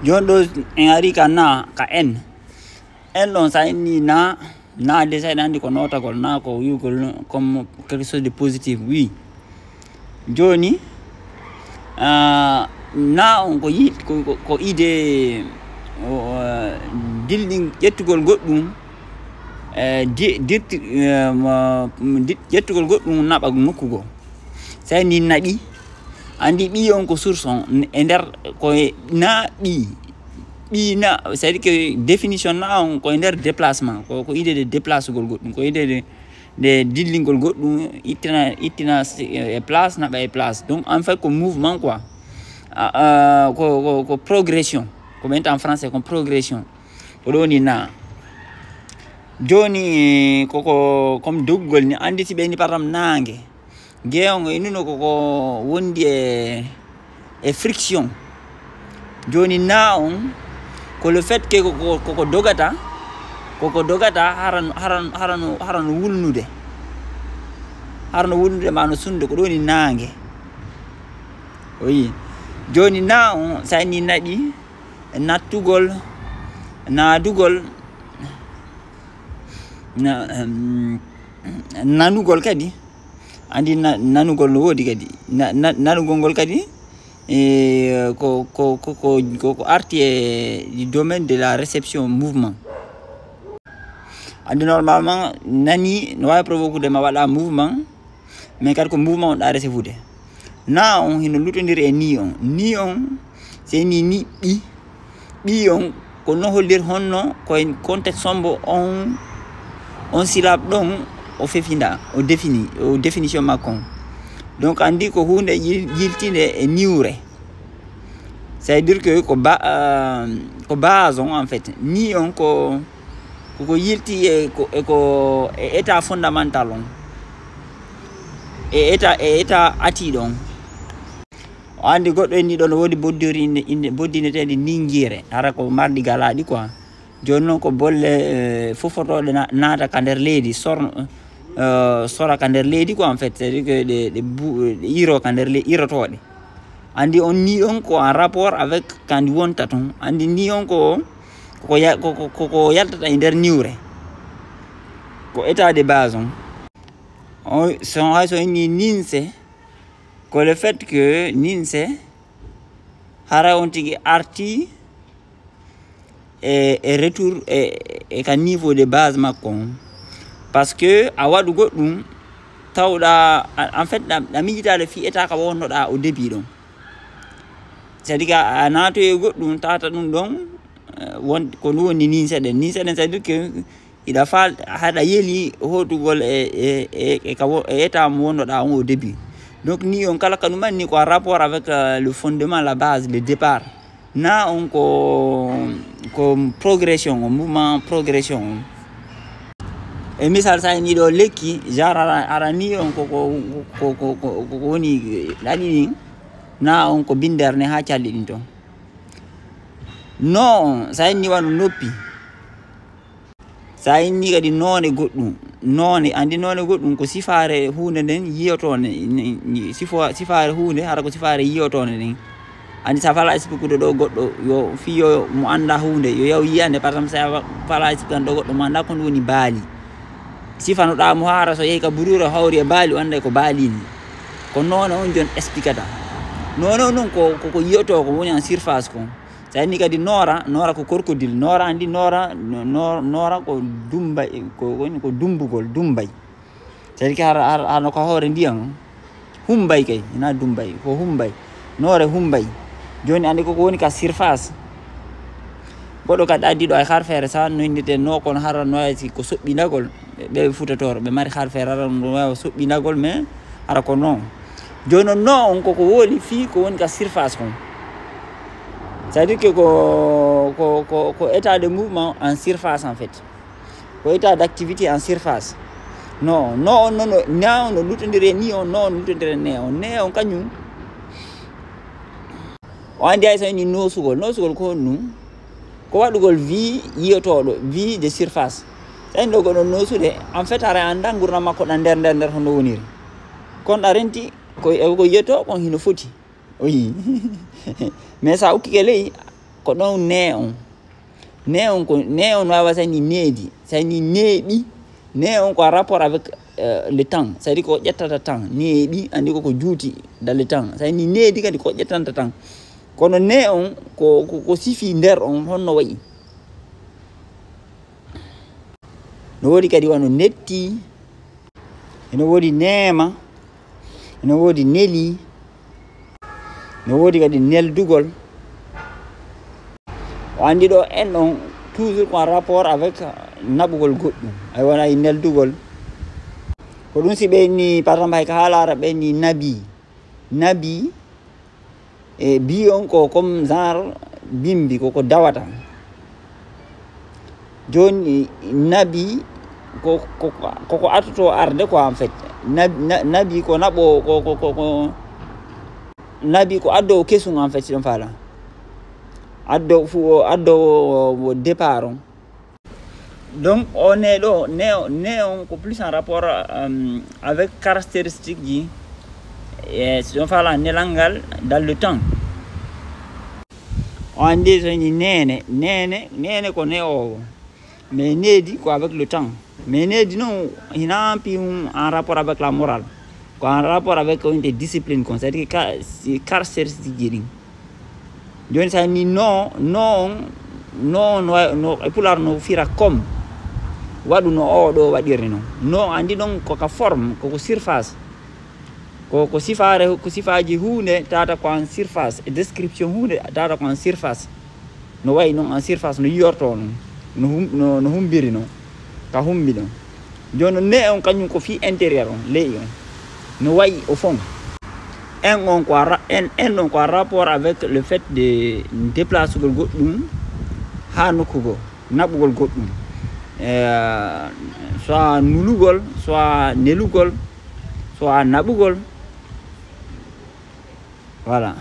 jon ɗo en ari ka na ka en ɗon sa inni na déjà en andi ko notagol na ko wiugol comme quelque chose de positif. Oui, joni na on ko ko ide dilɗi ƴettugol goɗɗum ƴettugol goɗɗum naɓa nokkugo. Sa ni naɓi andi ɓi on ko source on e nder ko na ɓi na, c'est à dire que définition na on ko e nder déplacement ko ide de déplacegol goɗɗum, ko ide de dillingol goɗɗum ittina e place naɓa e place. Donc en fait ko mouvement quoi, ko progression ko ɓenta en français ko progression ko ɗo ni na. Joni koko comme doggol ni andi si ɓeni par exemple nangue gueyon e nuno koko wondi e friction. Joni na on ko le fait que koko dogata harano wulnude ma no sunde ko ɗo ni nangue. Oui, joni na on sa ni naɗi nattugol naadugol nanugol kadi andi nanugol no wodi kadi nanugol ngol kadi ko arti du domaine de la réception mouvement. Andi normalement nani no wawi provoquer ma waɗa mouvement, mais kadi ko mouvement on ɗa recevude. Na on hino lutodiri e ni on c'est ni ɓi on ko nohollir honno koye contexte sombo on syllabe ɗon o fefinda o définition makko. Donc andi ko hunde yiltinde e niwre, c'est à dire que ko base on en fait. Ni on ko yilti e état fondamental on e état ati ɗon. O andi goɗɗo en ni ɗon wodi boddinetede ningire hara ko marɗi galaɗi quoi. Joni noon ko bolle fofotoɗe naata ka nder leydi sora ka nder leydi quoi en fait, c'est à dire que ɗe iro ka nder irotoɗe. Andi on ni on ko en rapport avec kandi wonta ton. Andi ni on ko yaltata e nder niwre ko état de base on son hay so inni ninse ko le fait que ninse hara on tigi arti e retour e ka niveau de base makko on. Parce que a waɗu goɗɗum tawɗa en fait ɗa miijitade fi état ka wonnoɗa au début ɗon, c'est à dire que a nato e goɗɗum tata ɗum ɗon ko ɗum woni ni seɗen c'est à dire que iɗa haɗa yeeli hotugol e état mo wonnoɗa on au début. Donc ni on kala ka ɗum anni ko en rapport avec le fondement, la base, le départ. Na on ko progression, mouvement progression. E misal sa ni ɗo lekki genre ara ni on ko woni ɗaɗi ɗin na on ko binderne ha calli ɗin ton. Non sa ni wano noppi, sa ni kadi none goɗɗum none andi none goɗɗum ko sifare hunde nden yiyotone sifare hunde hara ko sifare yiyotone nden. Andi sa fala expliquer ɗo goɗɗo yo fiyo mo anda hunde yo yaw yiyande par exemple sa fala expliquer ɗo goɗɗo mo anda ko woni baali sifanoɗa mo hara so yehi ka burura hawri e baali o anda ko baali ni ko none on jon expliquata. None non ko yiyoto ko woni en surface ko. Sa ni kadi nora ko crocodile. Nora andi nora ko dumbay ko woni ko dumbugol dumbay, c'est à dire que har ko hawre ndiyam humbay kay ina dumbay ko humbay nore humbay. Joni andi ko woni ka surface goɗɗo kadi addi ɗo ay har feere sa noyndete no kon hara noyati ko soɓɓinagol ɓe futatoro ɓe mari har feere hara no wawa soɓɓinagol mais hara ko non. Joni non on koko woli fi ko woni ka surface kon, c'est à dire que ko état de mouvement en surface en fait, ko état d'activité en surface. Non no lutodiri ni on non lutodiri ne on kañum o andi hay so ni nosugol ko honɗum ko waɗugol vie yiyotoɗo vie de surface. Sa en ɗo goɗo nosude en fait ara anda gurdam makko ɗa nder hono woniri kon ɗa renti ko yiyoto kon hino foti. Oui mais sa ukkike ley ko ɗon ne on ko ne on wawa sani needi sani neeɓi ne on ko en rapport avec le temps c'est-à-dire ko ƴettata temps neeɓi andi ko juuti dans le temps sani needi kadi ko ƴettanta temps kono ne on ko sifi nder on honno wayi no woodi kadi wano netti ene woodi neema ene woodi neli no woodi kadi neldugol o andi ɗo en on toujours ko en rapport avec naɓugol goɗɗum ay wona e neldugol ko ɗum si ɓenni par exemple hay ko haalara ɓenni nabi e bi on ko comme genre bimbi koko dawata joni nabi koko atoto arde ko en fait nabi ko naɓo ko nabi ko addo kesum en fait siɗon faala addo départ on donc on est ɗo ne on ko plus en rapport avec caractéristique ji siɗon faala nelal ngal dans le temps o andi so ni nene ko ne o mais needi ko avec le temps mais needi non hina ampi en rapport avec la morale ko en rapport avec une discipline kon c'est-à-dire que caractéristique ji ɗin joni sa ni no e pular no fira comme waɗu no o ɗo waɗirni no andi ɗon koka forme koko surface ko sifaji hunde tata ko en surface e description hunde tata ko en surface no wayi noon en surface no yiyorto no humbiri no ka humbi ɗon joni ne on kañum ko fi intérieur on ley on no wayi au fond en on ko en rapport avec le fait de déplacegol goɗɗum ha nokkugo naɓugol goɗɗum soit nulugol soit nelugol soit naɓugol voilà